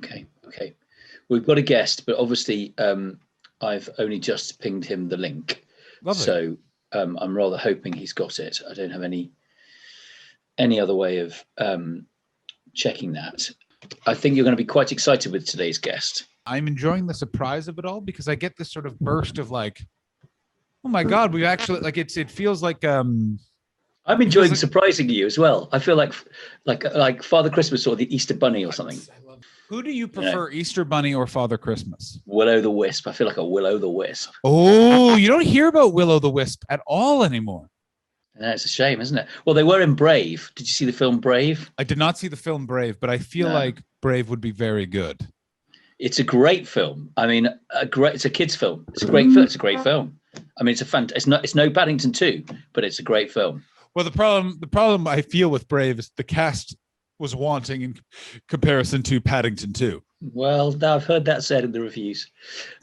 Okay. We've got a guest, but obviously I've only just pinged him the link. Lovely. So I'm rather hoping he's got it. I don't have any other way of checking that. I think you're going to be quite excited with today's guest. I'm enjoying the surprise of it all because I get this sort of burst of like, oh my God, we actually like it feels like I'm enjoying surprising you as well. I feel like Father Christmas or the Easter Bunny or something. Who do you prefer, Easter Bunny or Father Christmas? Will-o the Wisp. I feel like a Will-o-the-Wisp. Oh, you don't hear about Will-o-the-Wisp at all anymore. No, it's a shame, isn't it? Well, they were in Brave. Did you see the film Brave? I did not see the film Brave, but I feel like Brave would be very good. It's a great film. I mean, it's a kids' film. It's a great film. It's a great film. I mean, it's no Paddington 2, but it's a great film. Well, the problem I feel with Brave is the cast was wanting in comparison to Paddington 2. Well, no, I've heard that said in the reviews,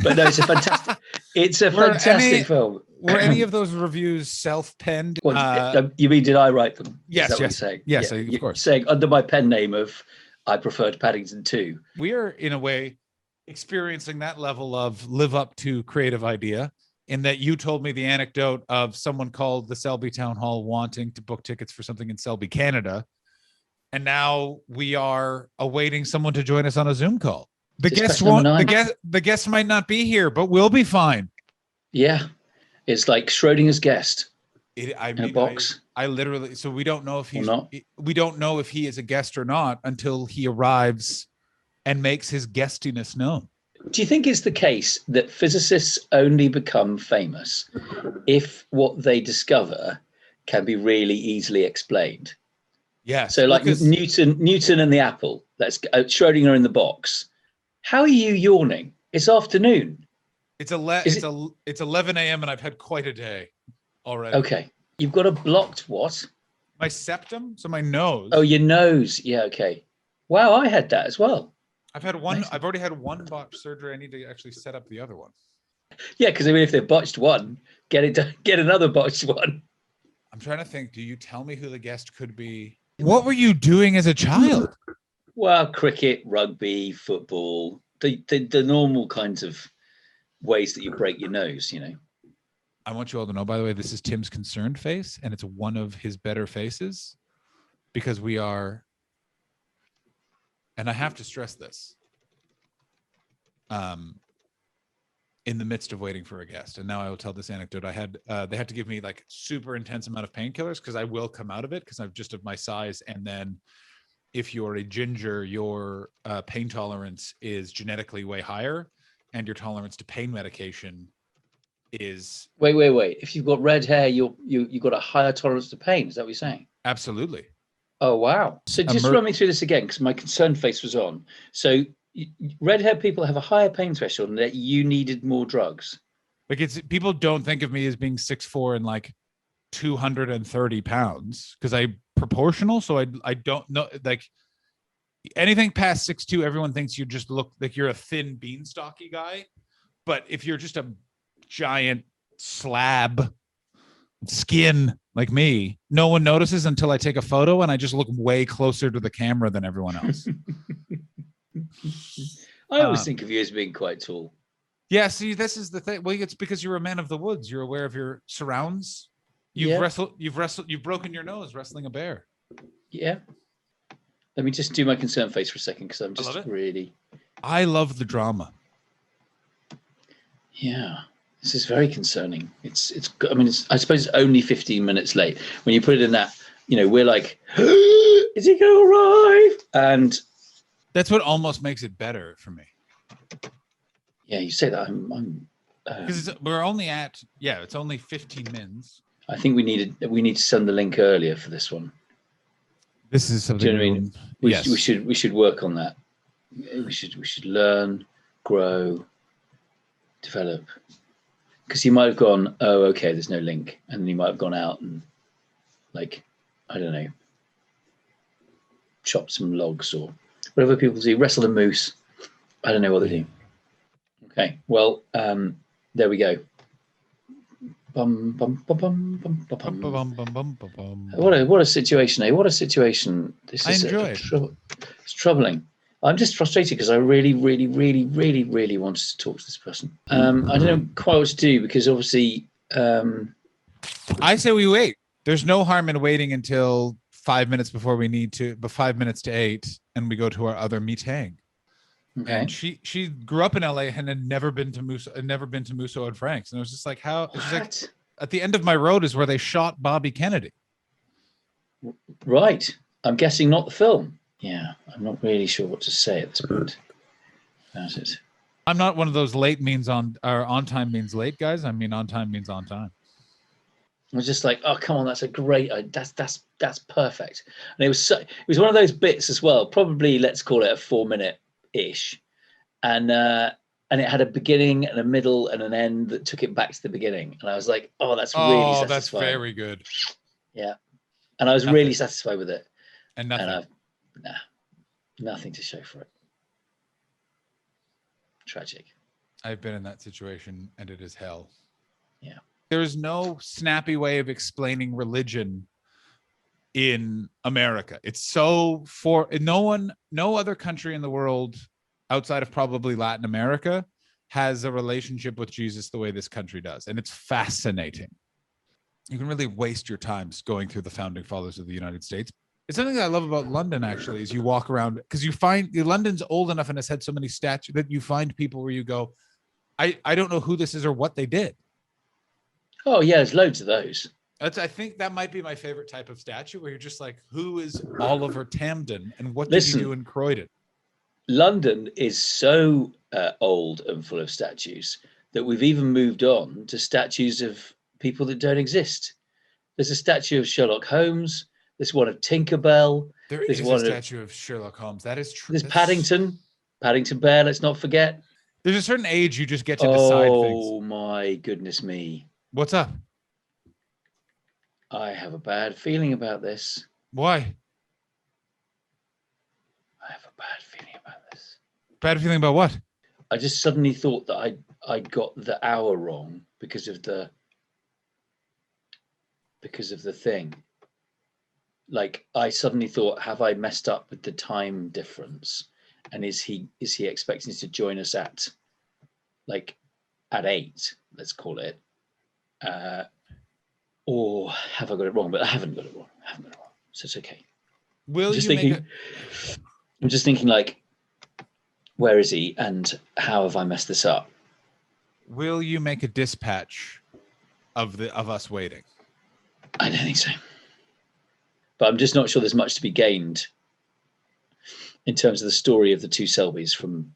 but no, it's a fantastic film. Were any of those reviews self-penned? Well, you mean did I write them? Yes, yes, yeah, of course. Saying under my pen name of I preferred Paddington 2. We are in a way experiencing that level of live up to creative idea. In that you told me the anecdote of someone called the Selby Town Hall wanting to book tickets for something in Selby, Canada. And now we are awaiting someone to join us on a Zoom call. The guest might not be here, but we'll be fine. Yeah. It's like Schrodinger's guest in a box. I literally, so we don't know if we don't know if he is a guest or not until he arrives and makes his guestiness known. Do you think it's the case that physicists only become famous if what they discover can be really easily explained? Yeah. So like Newton and the apple, let's Schrodinger in the box. How are you yawning? It's afternoon. It's 11 a.m. and I've had quite a day already. Okay. You've got a blocked what? My septum, so my nose. Oh, your nose. Yeah, okay. Wow, I had that as well. I've had one. I've already had one botched surgery. I need to actually set up the other one. Yeah, because I mean, if they botched one, get another botched one. I'm trying to think. Do you tell me who the guest could be? What were you doing as a child? Well, cricket, rugby, football, the normal kinds of ways that you break your nose, you know. I want you all to know, by the way, this is Tim's concerned face, and it's one of his better faces because we are. And I have to stress this, in the midst of waiting for a guest. And now I will tell this anecdote. I had, they had to give me like super intense amount of painkillers because I will come out of it because I'm just of my size. And then if you're a ginger, your pain tolerance is genetically way higher and your tolerance to pain medication is. Wait. If you've got red hair, you've got a higher tolerance to pain. Is that what you're saying? Absolutely. Oh, wow. So just run me through this again, because my concerned face was on. So red-haired people have a higher pain threshold and that you needed more drugs. Like people don't think of me as being 6'4" and like 230 pounds because I'm proportional. So I don't know, like anything past 6'2", everyone thinks you just look like you're a thin beanstalky guy. But if you're just a giant slab skin like me, no one notices until I take a photo and I just look way closer to the camera than everyone else. I always think of you as being quite tall. Yeah, see, this is the thing. Well, it's because you're a man of the woods. You're aware of your surrounds. You've broken your nose wrestling a bear. Yeah. Let me just do my concerned face for a second because I'm just really. I love the drama. Yeah. This is very concerning. I mean, I suppose it's only 15 minutes late. When you put it in that, you know, we're like, is he going to arrive? And that's what almost makes it better for me. Yeah, you say that. Because we're only at, it's only 15 minutes. I think we need to send the link earlier for this one. This is something. Do you know what I mean? We should work on that. We should learn, grow, develop. Because you might have gone, oh, okay, there's no link. And then you might have gone out and, like, I don't know, chop some logs or whatever people do, wrestle a moose. I don't know what they do. Okay, well, there we go. What a situation, eh? What a situation. This is I enjoy it. It's troubling. I'm just frustrated because I really, really, really, really, really wanted to talk to this person. I don't know quite what to do because obviously. I say we wait. There's no harm in waiting until 5 minutes before we need to, but 5 minutes to 8, and we go to our other meeting. Okay. And she grew up in LA and had never been to Musso and Frank's, and it was just like, how? She's like, at the end of my road is where they shot Bobby Kennedy. Right. I'm guessing not the film. Yeah, I'm not really sure what to say at this point about it. I'm not one of those late means on or on time means late guys. I mean, on time means on time. I was just like, oh, come on, that's a great, that's perfect. And it was one of those bits as well, probably let's call it a 4-minute-ish. And it had a beginning and a middle and an end that took it back to the beginning. And I was like, oh, that's really satisfying. That's very good. Yeah. And I was really satisfied with it. And nothing. And nothing to show for it. Tragic. I've been in that situation and it is hell. Yeah. There is no snappy way of explaining religion in America. It's so no other country in the world outside of probably Latin America has a relationship with Jesus the way this country does. And it's fascinating. You can really waste your time going through the founding fathers of the United States. It's something that I love about London, actually, is you walk around because you find London's old enough and has had so many statues that you find people where you go, I don't know who this is or what they did. Oh, yeah, there's loads of those. I think that might be my favorite type of statue where you're just like, who is Oliver Tamden and what did he do in Croydon? London is so old and full of statues that we've even moved on to statues of people that don't exist. There's a statue of Sherlock Holmes. There's one of Tinkerbell. There's a statue of Sherlock Holmes. That is true. There's Paddington Bear, let's not forget. There's a certain age you just get to decide things. Oh, my goodness me. What's up? I have a bad feeling about this. Why? I have a bad feeling about this. Bad feeling about what? I just suddenly thought that I got the hour wrong because of the thing. Like, I suddenly thought, have I messed up with the time difference? And is he expecting to join us at 8, let's call it? Or have I got it wrong? But I haven't got it wrong. So it's okay. I'm just thinking like, where is he and how have I messed this up? Will you make a dispatch of us waiting? I don't think so. But I'm just not sure there's much to be gained in terms of the story of the two Selbys from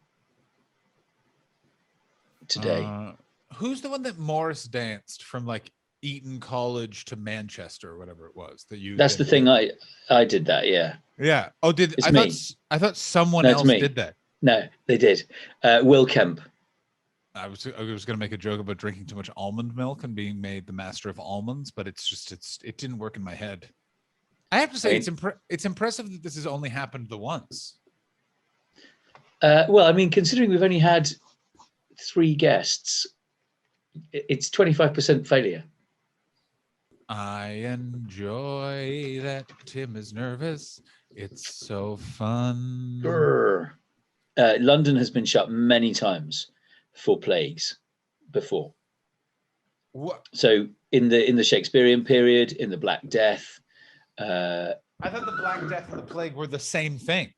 today. Who's the one that Morris danced from like Eton College to Manchester or whatever it was that you? That's the thing. I did that. Yeah. Yeah. Oh, I thought someone else did that. No, they did. Will Kemp. I was going to make a joke about drinking too much almond milk and being made the master of almonds, but it didn't work in my head. I have to say, it's impressive that this has only happened the once. Well, I mean, considering we've only had 3 guests, it's 25% failure. I enjoy that Tim is nervous. It's so fun. London has been shut many times for plagues before. What? So in the Shakespearean period, in the Black Death. I thought the Black Death and the plague were the same thing.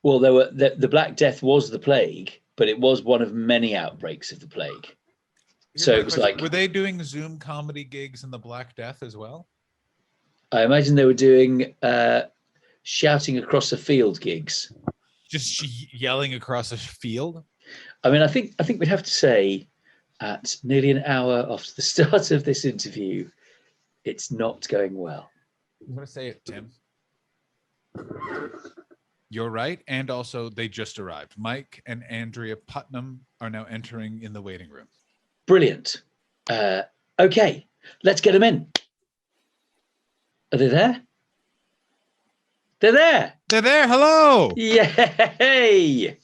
Well, the Black Death was the plague, but it was one of many outbreaks of the plague. So it was like, were they doing Zoom comedy gigs in the Black Death as well? I imagine they were doing shouting across a field gigs. Just yelling across a field? I mean, I think we'd have to say at nearly an hour after the start of this interview, it's not going well. I'm going to say it, Tim. You're right. And also, they just arrived. Mike and Andrea Putnam are now entering in the waiting room. Brilliant. Okay, let's get them in. Are they there? They're there. They're there. Hello. Yay.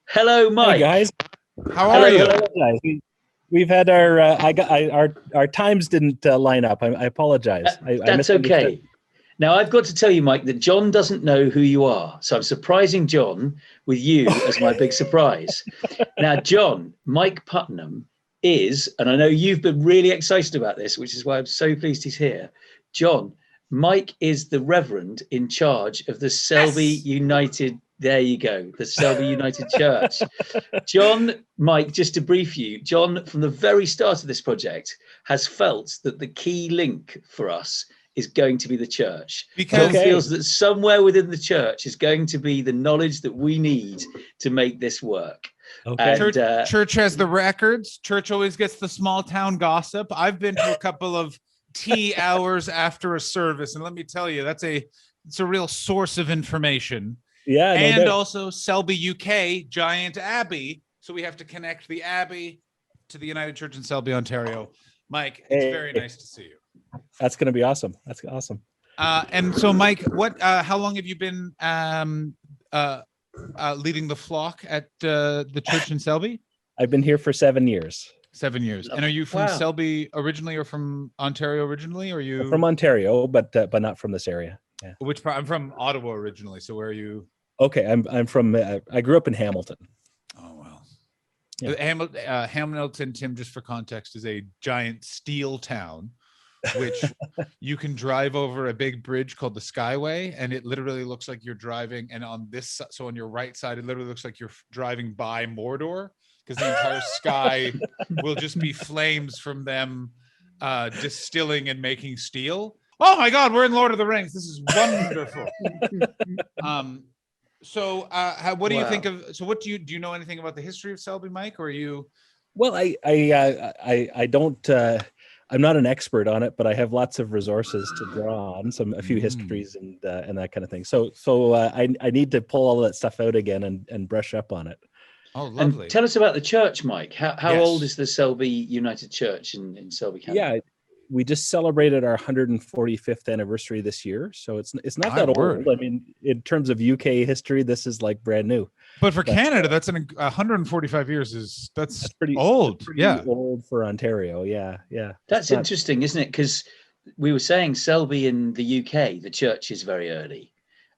Hello, Mike. Hey, guys. How are you? Hello, guys. We've had our times didn't line up. I apologize. That's okay. Now, I've got to tell you, Mike, that John doesn't know who you are. So I'm surprising John with you as my big surprise. Now, John, Mike Putnam is, and I know you've been really excited about this, which is why I'm so pleased he's here. John, Mike is the Reverend in charge of the Selby United. There you go, the Selby United Church. John, Mike, just to brief you, John, from the very start of this project, has felt that the key link for us is going to be the church. Because John feels that somewhere within the church is going to be the knowledge that we need to make this work. Okay. And, church has the records. Church always gets the small town gossip. I've been to a couple of tea hours after a service, and let me tell you, it's a real source of information. Yeah, and also Selby UK, giant abbey. So we have to connect the abbey to the United Church in Selby, Ontario. Mike, it's very nice to see you. That's going to be awesome. That's awesome. And so, Mike, how long have you been leading the flock at the church in Selby? I've been here for 7 years. 7 years. And are you from Selby originally, or from Ontario originally? Or are you from Ontario, but not from this area? Yeah. Which part? I'm from Ottawa originally. So where are you? Okay, I'm from. I grew up in Hamilton. Oh well. Yeah. Hamilton, Tim, just for context, is a giant steel town, which you can drive over a big bridge called the Skyway, and it literally looks like you're driving. And on this, so on your right side, it literally looks like you're driving by Mordor, because the entire sky will just be flames from them distilling and making steel. Oh my God, we're in Lord of the Rings. This is wonderful. So what do you think of? So what do you know anything about the history of Selby, Mike, or are you? Well, I don't. I'm not an expert on it, but I have lots of resources to draw on, a few histories and that kind of thing. So I need to pull all that stuff out again and brush up on it. Oh, lovely. And tell us about the church, Mike. How old is the Selby United Church in Selby, Canada? Yeah, we just celebrated our 145th anniversary this year, so it's not that old. I mean, in terms of UK history, this is like brand new. But for Canada, that's 145 years that's pretty old. Pretty old for Ontario. Yeah. That's interesting, isn't it? Because we were saying Selby in the UK, the church is very early.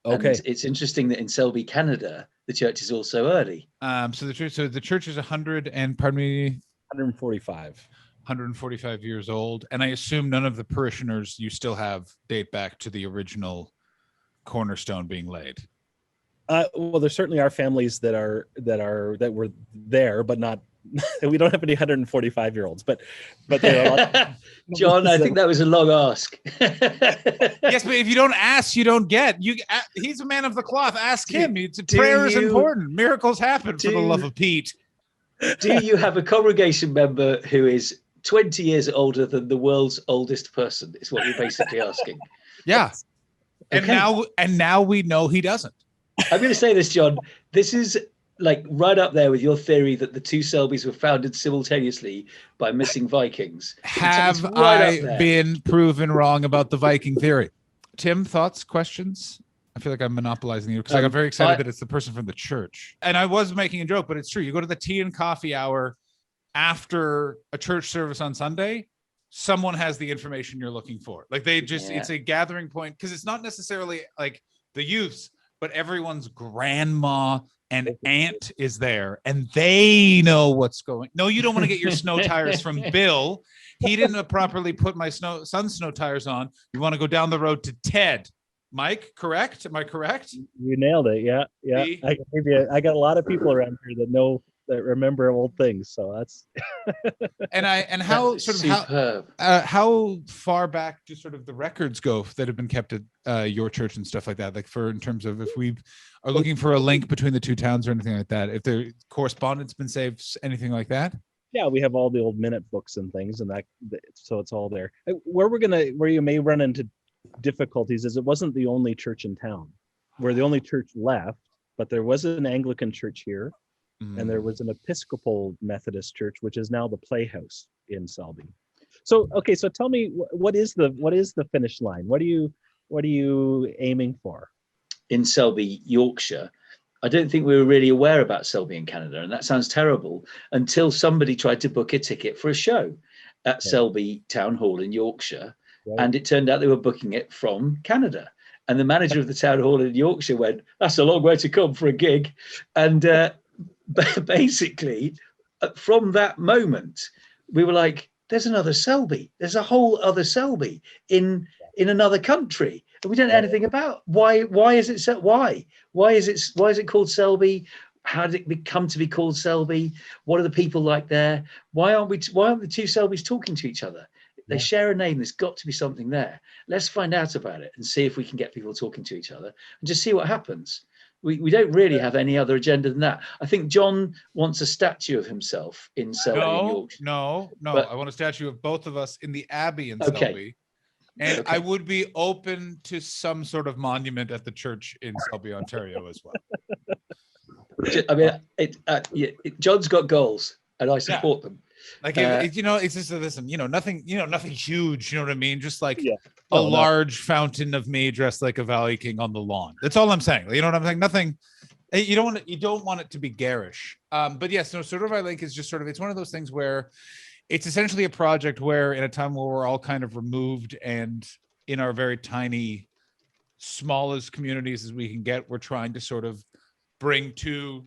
Okay, and it's interesting that in Selby, Canada, the church is also early. So the church is 145. 145 years old, and I assume none of the parishioners you still have date back to the original cornerstone being laid. Well, there certainly are families that were there, but not. We don't have any 145-year-olds, but there are a lot. John, I think that was a long ask. Yes, but if you don't ask, you don't get. He's a man of the cloth. Ask him. Prayer is important. Miracles happen for the love of Pete. Do you have a congregation member who is 20 years older than the world's oldest person? Is what you're basically asking. Yeah. Okay. And now we know he doesn't. I'm going to say this, John. This is like right up there with your theory that the two Selbys were founded simultaneously by missing Vikings. Have I been proven wrong about the Viking theory? Tim, thoughts, questions? I feel like I'm monopolizing you because I got very excited that it's the person from the church. And I was making a joke, but it's true. You go to the tea and coffee hour after a church service on Sunday, someone has the information you're looking for. Like it's a gathering point, because it's not necessarily like the youths, but everyone's grandma and aunt is there and they know what's going. No, you don't want to get your snow tires from Bill. He didn't properly put my son's snow tires on. You want to go down the road to Ted. Mike, correct? Am I correct? You nailed it. Yeah. I got a lot of people around here that remember old things. So that's how far back do sort of the records go that have been kept at your church and stuff like that? Like in terms of if we are looking for a link between the two towns or anything like that, if the correspondence been saved, anything like that? Yeah, we have all the old minute books and things, and so it's all there. Where you may run into difficulties is it wasn't the only church in town. We're the only church left, but there was an Anglican church here, and there was an Episcopal Methodist church, which is now the Playhouse in Selby. So tell me, what is the finish line? What are you aiming for? In Selby, Yorkshire, I don't think we were really aware about Selby in Canada, and that sounds terrible, until somebody tried to book a ticket for a show at Selby Town Hall in Yorkshire. Right. And it turned out they were booking it from Canada. And the manager of the town hall in Yorkshire went, "That's a long way to come for a gig." And basically, from that moment, we were like, "There's another Selby. There's a whole other Selby in another country, and we don't know anything about why. Why is it why? Why is it called Selby? How did it come to be called Selby? What are the people like there? Why aren't the two Selbys talking to each other? They share a name. There's got to be something there. Let's find out about it and see if we can get people talking to each other and just see what happens." We don't really have any other agenda than that. I think John wants a statue of himself in Selby in Yorkshire. No. But I want a statue of both of us in the Abbey in Okay. Selby. And I would be open to some sort of monument at the church in Selby, Ontario as well. I mean, John's got goals, and I support them. Like, it's just, listen, nothing huge, you know what I mean? Just like a No. large fountain of me dressed like a Viking on the lawn. That's all I'm saying. You know what I'm saying? Nothing. You don't want it to be garish. But yes, no, sort of, I think is just sort of, it's one of those things where it's essentially a project where in a time where we're all kind of removed and in our very tiny, smallest communities as we can get, we're trying to sort of bring two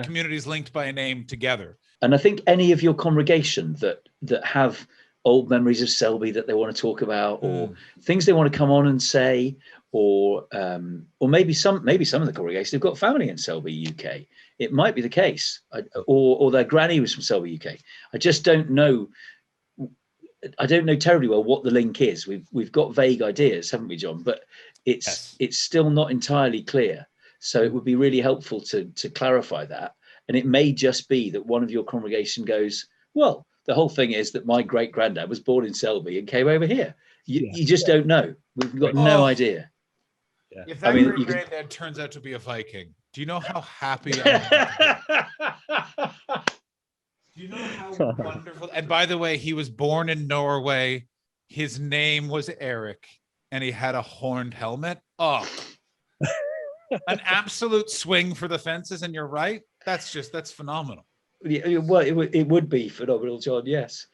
communities linked by a name together. And I think any of your congregation that have old memories of Selby that they want to talk about, or things they want to come on and say, or maybe some of the congregation, they've got family in Selby, UK. It might be the case, or their granny was from Selby, UK. I just don't know. I don't know terribly well what the link is. We've got vague ideas, haven't we, John? But it's still not entirely clear. So it would be really helpful to clarify that. And it may just be that one of your congregation goes, "Well, the whole thing is that my great granddad was born in Selby and came over here." You just don't know. We've got no idea. Yeah. If that great granddad turns out to be a Viking, do you know how happy I am? Do you know how wonderful? And by the way, he was born in Norway. His name was Eric, and he had a horned helmet. Oh, an absolute swing for the fences. And you're right. That's phenomenal. Yeah, well, it would be phenomenal, John. Yes,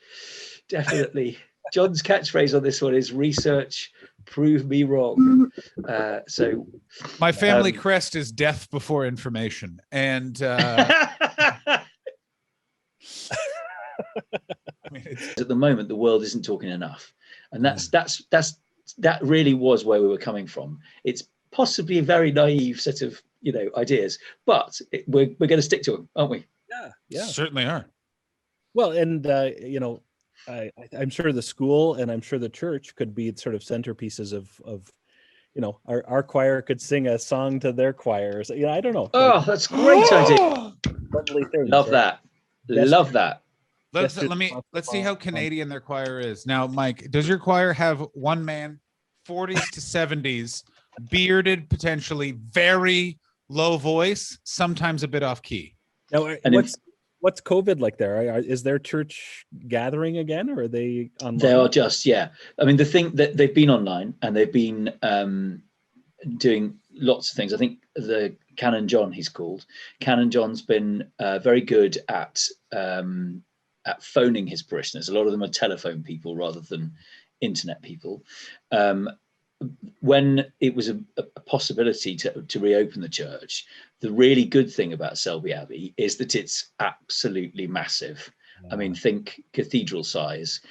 definitely. John's catchphrase on this one is "research, prove me wrong." So my family crest is death before information. And at the moment, the world isn't talking enough. And that really was where we were coming from. It's possibly a very naive set of ideas, but we're going to stick to them, aren't we? Yeah, certainly are. Well, and I'm sure the school and I'm sure the church could be sort of centerpieces of our choir could sing a song to their choirs. I don't know. Oh, that's a great idea. Lovely things, Love that. Love that. Let's see how Canadian their choir is. Now, Mike, does your choir have one man, 40s to 70s, bearded, potentially very low voice, sometimes a bit off key? Now, what's COVID like there? Is their church gathering again, or are they online? They are just, I mean, the thing that they've been online and they've been doing lots of things. I think the Canon John, he's called. Canon John's been very good at phoning his parishioners. A lot of them are telephone people rather than internet people. When it was a possibility to reopen the church, the really good thing about Selby Abbey is that it's absolutely massive. I mean, think cathedral size.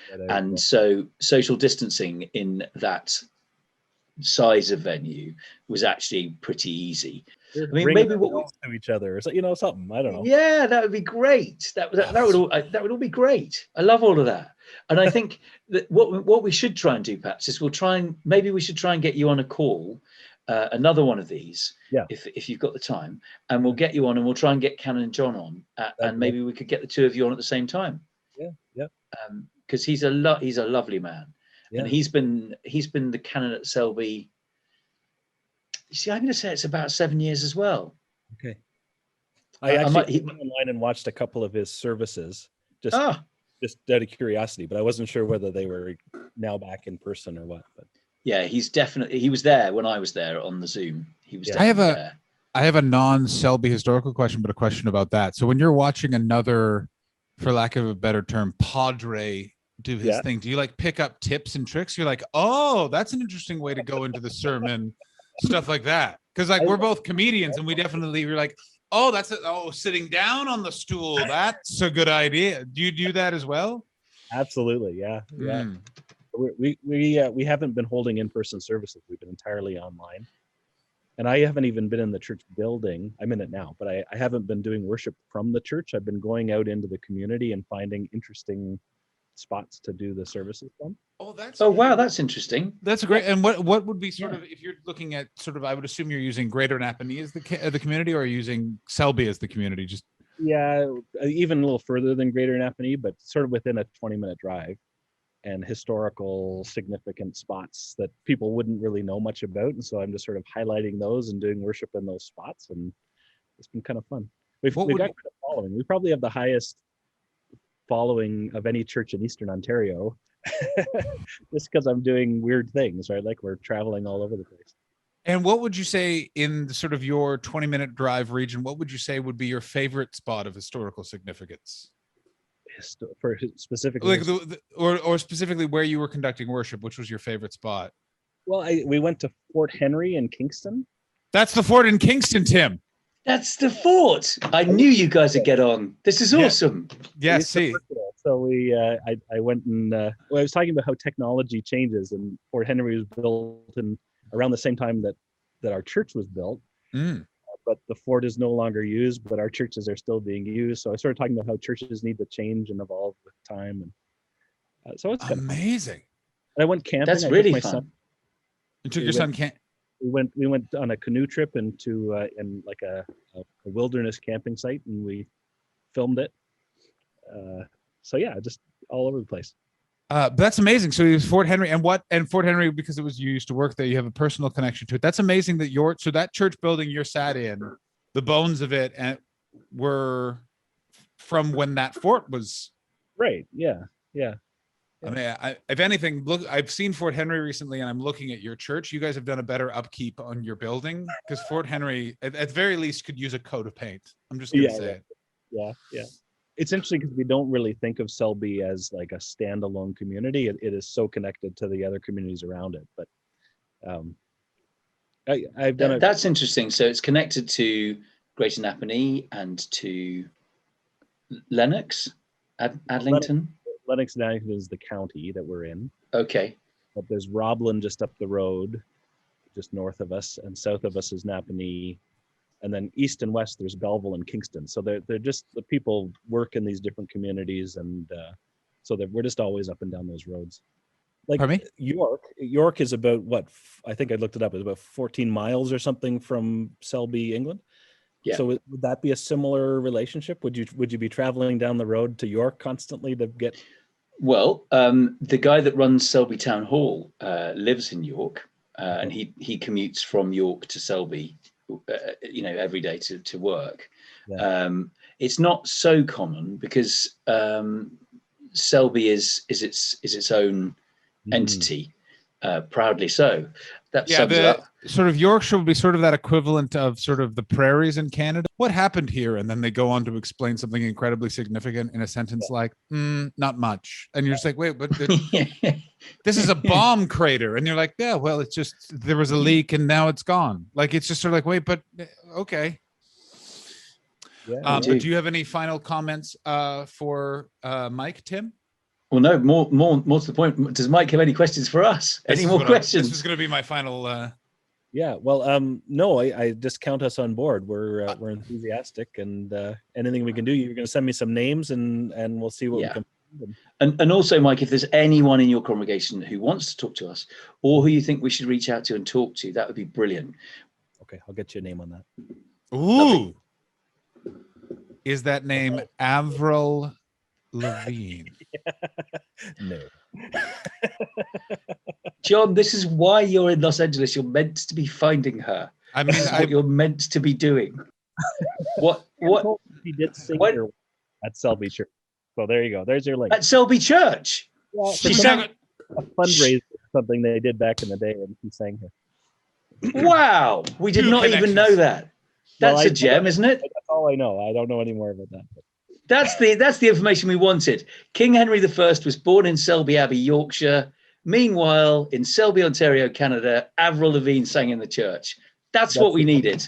So social distancing in that size of venue was actually pretty easy. I mean, maybe to each other, or something. I don't know. Yeah, that would be great. That would all be great. I love all of that. And I think that what we should try and do, perhaps, is maybe we should try and get you on a call, another one of these, if you've got the time, and we'll get you on and we'll try and get Canon John on, and maybe we could get the two of you on at the same time. Yeah. Because he's a lovely man, and he's been the canon at Selby. You see, I'm going to say it's about 7 years as well. Okay. I actually went online and watched a couple of his services, just out of curiosity, but I wasn't sure whether they were now back in person or what. But yeah, he was there when I was there on the Zoom. He was. I have a non-Selby historical question, but a question about that. So when you're watching another, for lack of a better term, Padre do his thing? Do you like pick up tips and tricks? You're like, oh, that's an interesting way to go into the sermon, stuff like that. Because like we're both comedians, and we definitely were like, oh, sitting down on the stool, that's a good idea. Do you do that as well? Absolutely, yeah. We haven't been holding in-person services. We've been entirely online. And I haven't even been in the church building. I'm in it now, but I haven't been doing worship from the church. I've been going out into the community and finding interesting spots to do the services from. Wow, that's interesting. That's great. And what would be sort of, if you're looking at sort of, I would assume you're using Greater Napanee as the community, or are you using Selby as the community? Just even a little further than Greater Napanee, but sort of within a 20-minute drive, and historical significant spots that people wouldn't really know much about. And so I'm just sort of highlighting those and doing worship in those spots. And it's been kind of fun. We've got quite a following. We probably have the highest following of any church in Eastern Ontario, just because I'm doing weird things, right? Like we're traveling all over the place. And what would you say in sort of your 20-minute drive region, what would you say would be your favorite spot of historical significance? For specifically, like or specifically where you were conducting worship, which was your favorite spot? Well, we went to Fort Henry in Kingston. That's the fort in Kingston, Tim. That's the fort. I knew you guys would get on. This is awesome. Yeah, see. So I went and I was talking about how technology changes, and Fort Henry was built in around the same time that our church was built. But the fort is no longer used, but our churches are still being used. So I started talking about how churches need to change and evolve with time. And so it's amazing. And I went camping. That's really fun. You took your son camping? We went on a canoe trip into in like a wilderness camping site, and we filmed it. So yeah, just all over the place. That's amazing. So it was Fort Henry, and Fort Henry, because it was you used to work there, you have a personal connection to it. That's amazing that so that church building you're sat in, the bones of it were from when that fort was. Right. Yeah. I mean, if anything, look, I've seen Fort Henry recently, and I'm looking at your church. You guys have done a better upkeep on your building, because Fort Henry, at the very least, could use a coat of paint. I'm just going to say it. Yeah. It's interesting because we don't really think of Selby as like a standalone community. It is so connected to the other communities around it. But I've done it. That's interesting. So it's connected to Greater Napanee and to Lennox, Adlington. Lennox and Adlington is the county that we're in. Okay. But there's Roblin just up the road, just north of us, and south of us is Napanee. And then east and west, there's Belleville and Kingston. So they're just, the people work in these different communities, and so that we're just always up and down those roads. Like York is about what? I think I looked it up. It's about 14 miles or something from Selby, England. Yeah. So would that be a similar relationship? Would you be traveling down the road to York constantly to get? Well, the guy that runs Selby Town Hall lives in York, and he commutes from York to Selby. Every day to work. Yeah. It's not so common because Selby is its own entity, proudly so. That sums it up. Sort of Yorkshire would be sort of that equivalent of sort of the prairies in Canada. What happened here? And then they go on to explain something incredibly significant in a sentence like, not much. And you're just like, wait, but this is a bomb crater. And you're like, yeah, well, it's just, there was a leak and now it's gone. Like, it's just sort of like, wait, but okay. But do you have any final comments for Mike, Tim? Well, no, more to the point. Does Mike have any questions for us? Any more questions? This is going to be my final. Yeah, well, no, I just count us on board. We're enthusiastic, and anything we can do, you're going to send me some names, and we'll see what we can. And also, Mike, if there's anyone in your congregation who wants to talk to us, or who you think we should reach out to and talk to, that would be brilliant. Okay, I'll get you a name on that. Ooh, is that name Avril Lavigne? No. John, this is why you're in Los Angeles. You're meant to be finding her. I mean, what you're meant to be doing. What he did sing here at Selby Church. So there you go. There's your link. At Selby Church. Yeah, she sang a fundraiser or something they did back in the day, and she sang here. Wow, we did not even know that. That's a gem, isn't it? That's all I know. I don't know any more about that. That's the information we wanted. King Henry I was born in Selby Abbey, Yorkshire. Meanwhile, in Selby, Ontario, Canada, Avril Lavigne sang in the church. That's what we needed.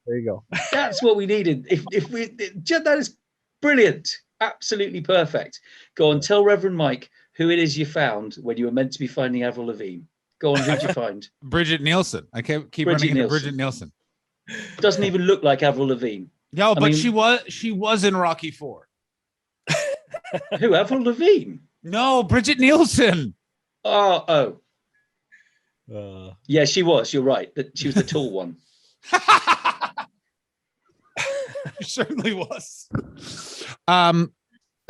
There you go. That's what we needed. That is brilliant. Absolutely perfect. Go on, tell Reverend Mike who it is you found when you were meant to be finding Avril Lavigne. Go on, who'd you find? Bridget Nielsen. I keep running into Bridget Nielsen. Doesn't even look like Avril Lavigne. No, but she was in Rocky IV. Who, Avril Lavigne? No, Bridget Nielsen. Oh. Yeah, she was. You're right. She was the tall one. She certainly was.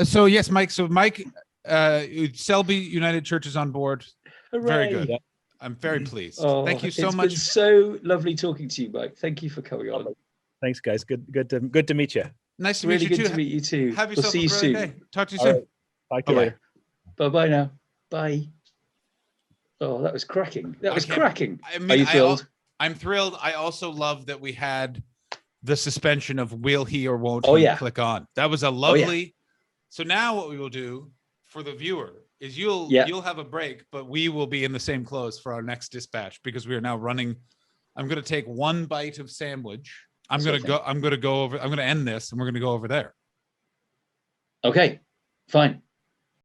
So yes, Mike. So Mike, Selby United Church is on board. Hooray. Very good. Yep. I'm very pleased. Thank you so much. It's been so lovely talking to you, Mike. Thank you for coming on. Thanks, guys. Good to meet you. Nice to Really meet you good too. to meet you too. Have We'll yourself see a you great soon. day. Talk to you All soon. right. Talk to you later. Bye now. Bye. Oh, that was cracking. That was cracking. I mean, Are you thrilled? I'm thrilled. I also love that we had the suspension of will he or won't Oh, he yeah. click on. That was a lovely. So now what we will do for the viewer is you'll have a break, but we will be in the same clothes for our next dispatch because we are now running. I'm going to take one bite of sandwich. I'm going to go over. I'm going to end this and we're going to go over there. Okay, fine.